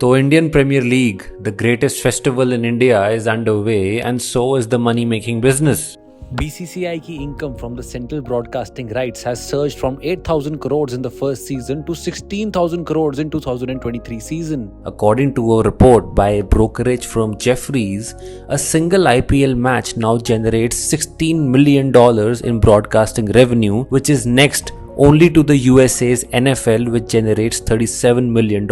तो Indian premier league, the greatest festival in India, is underway, and so is the money-making business. BCCI की income from the central broadcasting rights has surged from 8,000 crores in the first season to 16,000 crores in 2023 season. According to a report by brokerage firm Jefferies, a single IPL match now generates $16 million in broadcasting revenue, which is next only to the USA's NFL, which generates $37 million.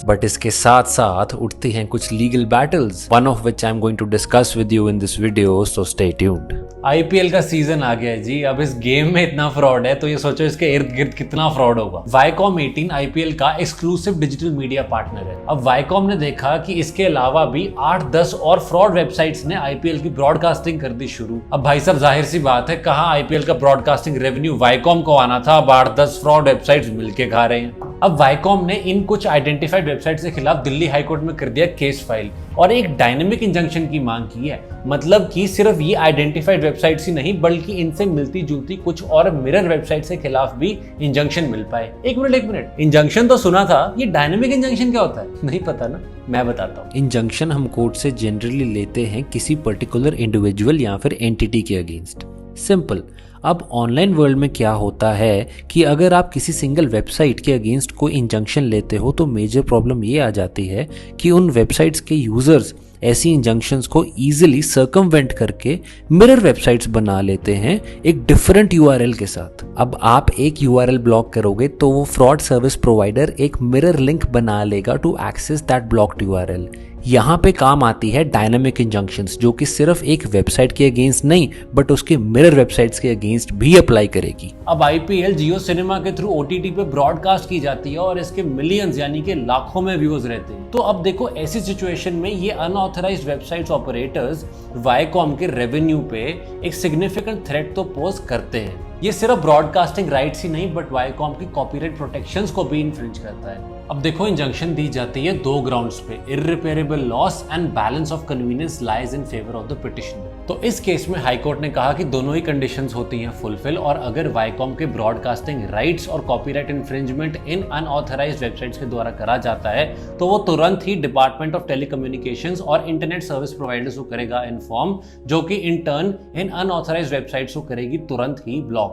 But इसके साथ साथ उठती हैं कुछ legal battles, one of which I'm going to discuss with you in this video, so stay tuned. IPL का season आ गया है जी। अब इस गेम में इतना फ्रॉड है तो ये सोचो इसके इर्द गिर्द कितना फ्रॉड होगा। वाईकॉम 18 आईपीएल का एक्सक्लूसिव डिजिटल मीडिया पार्टनर है। अब वाईकॉम ने देखा कि इसके अलावा भी 8-10 और फ्रॉड वेबसाइट्स ने आईपीएल की ब्रॉडकास्टिंग कर दी शुरू। अब भाई साहब जाहिर सी बात है, कहां आईपीएल का ब्रॉडकास्टिंग रेवेन्यू वाईकॉम को आना था, अब 8-10 फ्रॉड वेबसाइट्स मिलके खा रहे हैं। अब वाईकॉम ने इन कुछ आइडेंटिफाइड वेबसाइट्स के खिलाफ दिल्ली हाईकोर्ट में कर दिया केस फाइल और एक डायनेमिक इंजंक्शन की मांग की है। मतलब कि सिर्फ ये आइडेंटिफाइड वेबसाइट्स ही नहीं बल्कि इनसे मिलती जुलती कुछ और मिरर वेबसाइट्स के खिलाफ भी इंजंक्शन मिल पाए। एक मिनट, इंजंक्शन तो सुना था, ये डायनेमिक इंजंक्शन क्या होता है? नहीं पता ना, मैं बताता हूँ। इंजंक्शन हम कोर्ट से जनरली लेते हैं किसी पर्टिकुलर इंडिविजुअल या फिर एंटिटी के अगेंस्ट। सिंपल। अब ऑनलाइन वर्ल्ड में क्या होता है कि अगर आप किसी सिंगल वेबसाइट के अगेंस्ट कोई इंजंक्शन लेते हो तो मेजर प्रॉब्लम ये आ जाती है कि उन वेबसाइट्स के यूजर्स ऐसी इंजंक्शंस को इजीली सर्कमवेंट करके मिरर वेबसाइट्स बना लेते हैं एक डिफरेंट यूआरएल के साथ। अब आप एक यूआरएल ब्लॉक करोगे तो वो फ्रॉड सर्विस प्रोवाइडर एक मिरर लिंक बना लेगा to access that blocked URL. यहाँ पे काम आती है डायनामिक इंजंक्शंस, जो कि सिर्फ एक वेबसाइट के अगेंस्ट नहीं बट उसके मिरर वेबसाइट्स के अगेंस्ट भी अप्लाई करेगी। अब आईपीएल जियो सिनेमा के थ्रू ओटीटी पे ब्रॉडकास्ट की जाती है और इसके मिलियंस यानी कि लाखों में व्यूअर्स रहते हैं। तो अब देखो ऐसी सिचुएशन में ये अनऑथराइज्ड वेबसाइट्स ऑपरेटर्स वाईकॉम के रेवेन्यू पे एक सिग्निफिकेंट थ्रेट तो पोज करते हैं। ये सिर्फ ब्रॉडकास्टिंग राइट्स ही नहीं बट वाईकॉम की कॉपीराइट प्रोटेक्शंस को भी इन्फ्रिंज करता है। अब देखो इंजंक्शन दी जाती है दो ग्राउंड्स पे, irreparable loss and balance of convenience lies in favour of the petition. तो इस केस में हाईकोर्ट ने कहा कि दोनों ही कंडीशंस होती हैं फुलफिल, और अगर वाईकॉम के ब्रॉडकास्टिंग राइट्स और copyright infringement in unauthorized websites के द्वारा करा जाता है तो वो तुरंत ही डिपार्टमेंट ऑफ टेलीकम्युनिकेशंस और इंटरनेट सर्विस प्रोवाइडर्स को करेगा इन्फॉर्म, जो कि in turn in unauthorized websites को करेगी तुरंत ही ब्लॉक।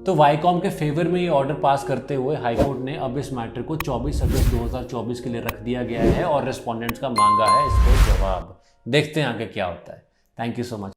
तो वाईकॉम के फेवर में ये ऑर्डर पास करते हुए हाईकोर्ट ने अब इस मैटर को 24 अगस्त 2024 के लिए रख दिया गया है और रेस्पोंडेंट्स का मांगा है इस पर जवाब। देखते हैं आगे क्या होता है। Thank you so much.